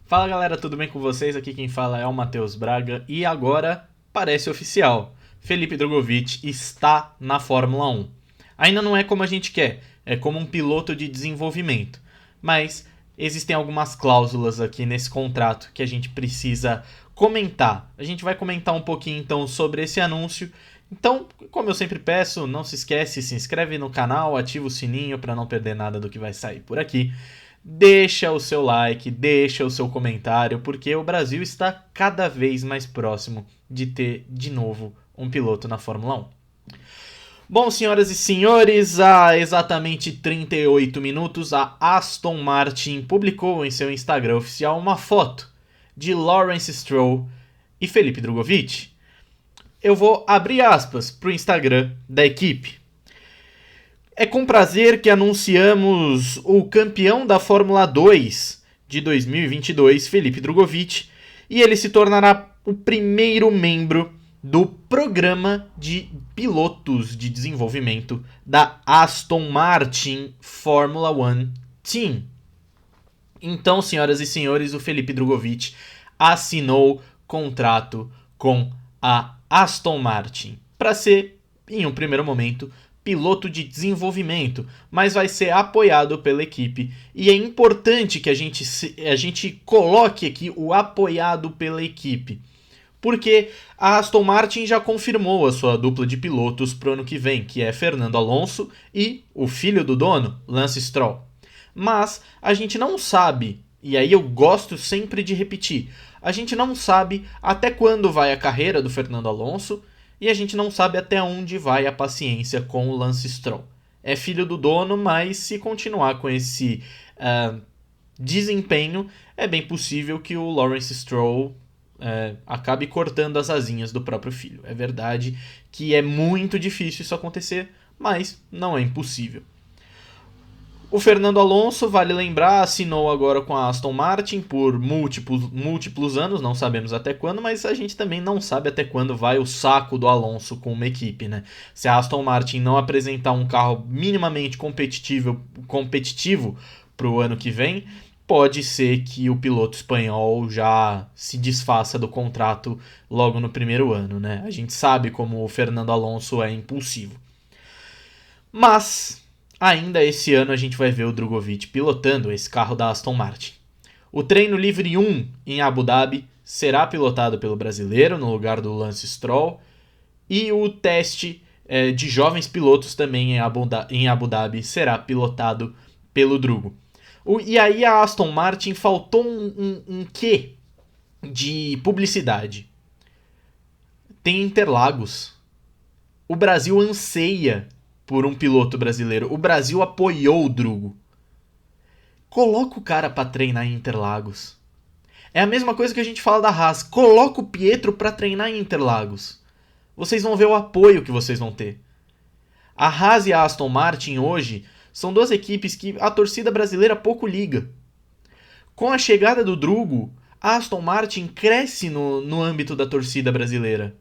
Fala galera, tudo bem com vocês? Aqui quem fala é o Matheus Braga e agora parece oficial. Felipe Drogovic está na Fórmula 1. Ainda não é como a gente quer, é como um piloto de desenvolvimento. Mas existem algumas cláusulas aqui nesse contrato que a gente precisa comentar. A gente vai comentar um pouquinho então sobre esse anúncio. Então, como eu sempre peço, não se esquece, se inscreve no canal, ativa o sininho para não perder nada do que vai sair por aqui. Deixa o seu like, deixa o seu comentário, porque o Brasil está cada vez mais próximo de ter de novo um piloto na Fórmula 1. Bom, senhoras e senhores, há exatamente 38 minutos, a Aston Martin publicou em seu Instagram oficial uma foto de Lawrence Stroll e Felipe Drogovic. Eu vou abrir aspas para o Instagram da equipe. É com prazer que anunciamos o campeão da Fórmula 2 de 2022, Felipe Drogovic, e ele se tornará o primeiro membro do programa de pilotos de desenvolvimento da Aston Martin Formula 1 Team. Então, senhoras e senhores, o Felipe Drogovic assinou contrato com a Aston Martin para ser, em um primeiro momento, piloto de desenvolvimento, mas vai ser apoiado pela equipe. E é importante que a gente coloque aqui o apoiado pela equipe, porque a Aston Martin já confirmou a sua dupla de pilotos para o ano que vem, que é Fernando Alonso e o filho do dono, Lance Stroll. Mas a gente não sabe, e aí eu gosto sempre de repetir, a gente não sabe até quando vai a carreira do Fernando Alonso e a gente não sabe até onde vai a paciência com o Lance Stroll. É filho do dono, mas se continuar com esse desempenho, é bem possível que o Lawrence Stroll acabe cortando as asinhas do próprio filho. É verdade que é muito difícil isso acontecer, mas não é impossível. O Fernando Alonso, vale lembrar, assinou agora com a Aston Martin por múltiplos anos, não sabemos até quando, mas a gente também não sabe até quando vai o saco do Alonso com uma equipe, né? Se a Aston Martin não apresentar um carro minimamente competitivo para o ano que vem, pode ser que o piloto espanhol já se desfaça do contrato logo no primeiro ano, né? A gente sabe como o Fernando Alonso é impulsivo. Mas ainda esse ano a gente vai ver o Drogovic pilotando esse carro da Aston Martin. O treino livre 1 em Abu Dhabi será pilotado pelo brasileiro no lugar do Lance Stroll. E o teste de jovens pilotos também em Abu Dhabi será pilotado pelo Drugo. E aí a Aston Martin faltou um quê de publicidade. Tem Interlagos. O Brasil anseia por um piloto brasileiro. O Brasil apoiou o Drugo. Coloca o cara pra treinar em Interlagos. É a mesma coisa que a gente fala da Haas. Coloca o Pietro pra treinar em Interlagos. Vocês vão ver o apoio que vocês vão ter. A Haas e a Aston Martin hoje são duas equipes que a torcida brasileira pouco liga. Com a chegada do Drugo, a Aston Martin cresce no âmbito da torcida brasileira.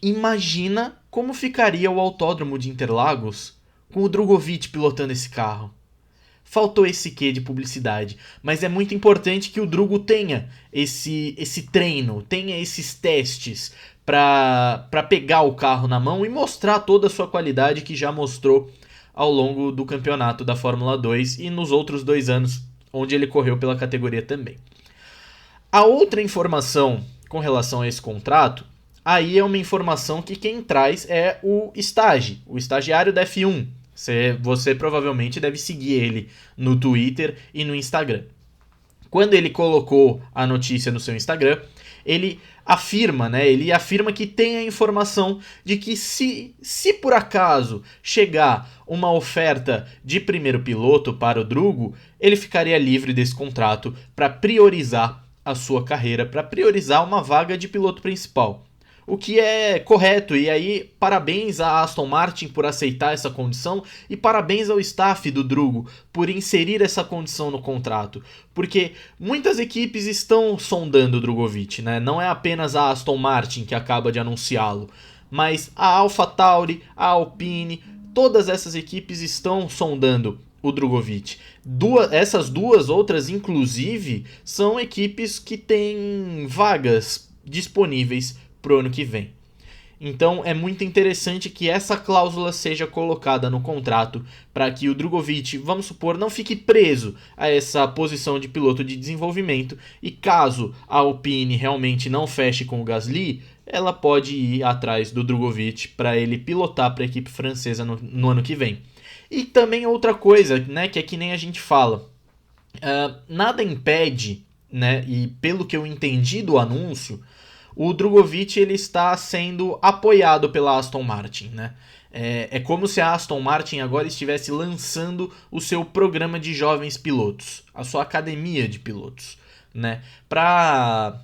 Imagina como ficaria o autódromo de Interlagos com o Drogovic pilotando esse carro. Faltou esse quê de publicidade, mas é muito importante que o Drugo tenha esse treino, tenha esses testes para pegar o carro na mão e mostrar toda a sua qualidade que já mostrou ao longo do campeonato da Fórmula 2 e nos outros 2 anos onde ele correu pela categoria também. A outra informação com relação a esse contrato, aí é uma informação que quem traz é o estagiário da F1. Você provavelmente deve seguir ele no Twitter e no Instagram. Quando ele colocou a notícia no seu Instagram, ele afirma que tem a informação de que se por acaso chegar uma oferta de primeiro piloto para o Drugo, ele ficaria livre desse contrato para priorizar a sua carreira, para priorizar uma vaga de piloto principal. O que é correto, e aí parabéns à Aston Martin por aceitar essa condição e parabéns ao staff do Drugo por inserir essa condição no contrato, porque muitas equipes estão sondando o Drogovic, né? Não é apenas a Aston Martin que acaba de anunciá-lo, mas a AlphaTauri, a Alpine, todas essas equipes estão sondando o Drugovich. Essas duas outras, inclusive, são equipes que têm vagas disponíveis para o ano que vem. Então é muito interessante que essa cláusula seja colocada no contrato para que o Drugovich, vamos supor, não fique preso a essa posição de piloto de desenvolvimento, e caso a Alpine realmente não feche com o Gasly, ela pode ir atrás do Drugovich para ele pilotar para a equipe francesa no ano que vem. E também outra coisa, né, que é que nem a gente fala, nada impede, né, e pelo que eu entendi do anúncio, o Drugovich ele está sendo apoiado pela Aston Martin, né? É como se a Aston Martin agora estivesse lançando o seu programa de jovens pilotos, a sua academia de pilotos, né? Para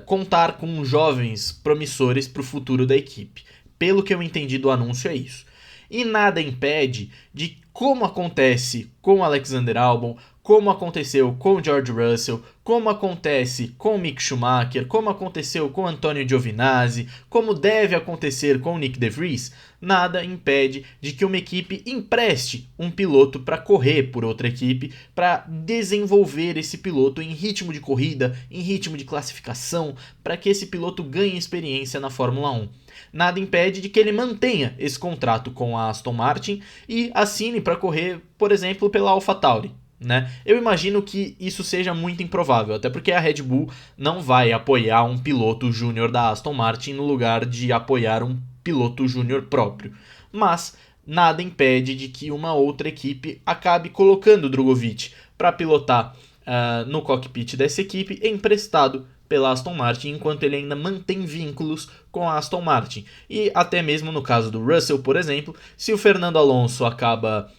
contar com jovens promissores para o futuro da equipe. Pelo que eu entendi do anúncio, é isso. E nada impede de, como acontece com Alexander Albon, como aconteceu com George Russell, como acontece com Mick Schumacher, como aconteceu com Antonio Giovinazzi, como deve acontecer com Nick De Vries, nada impede de que uma equipe empreste um piloto para correr por outra equipe, para desenvolver esse piloto em ritmo de corrida, em ritmo de classificação, para que esse piloto ganhe experiência na Fórmula 1. Nada impede de que ele mantenha esse contrato com a Aston Martin e assine para correr, por exemplo, pela AlphaTauri. Né? Eu imagino que isso seja muito improvável, até porque a Red Bull não vai apoiar um piloto júnior da Aston Martin no lugar de apoiar um piloto júnior próprio. Mas nada impede de que uma outra equipe acabe colocando o Drugovich para pilotar no cockpit dessa equipe emprestado pela Aston Martin, enquanto ele ainda mantém vínculos com a Aston Martin. E até mesmo no caso do Russell, por exemplo, se o Fernando Alonso acaba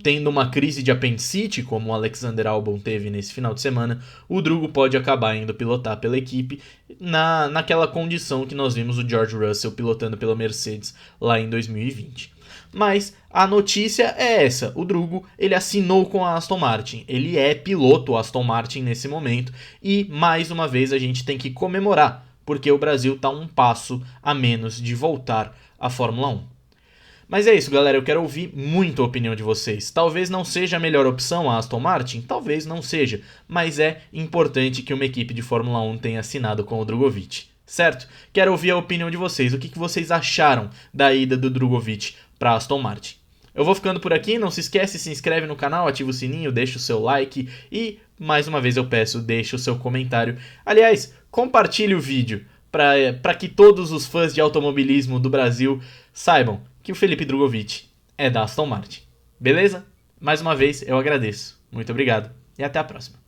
tendo uma crise de apendicite, como o Alexander Albon teve nesse final de semana, o Drugo pode acabar indo pilotar pela equipe naquela condição que nós vimos o George Russell pilotando pela Mercedes lá em 2020. Mas a notícia é essa, o Drugo ele assinou com a Aston Martin, ele é piloto Aston Martin nesse momento, e mais uma vez a gente tem que comemorar, porque o Brasil está um passo a menos de voltar à Fórmula 1. Mas é isso, galera, eu quero ouvir muito a opinião de vocês. Talvez não seja a melhor opção a Aston Martin, talvez não seja, mas é importante que uma equipe de Fórmula 1 tenha assinado com o Drugovich, certo? Quero ouvir a opinião de vocês, o que vocês acharam da ida do Drugovich para Aston Martin. Eu vou ficando por aqui, não se esquece, se inscreve no canal, ativa o sininho, deixa o seu like e, mais uma vez eu peço, deixa o seu comentário. Aliás, compartilhe o vídeo para que todos os fãs de automobilismo do Brasil saibam que o Felipe Drugovich é da Aston Martin. Beleza? Mais uma vez eu agradeço. Muito obrigado e até a próxima.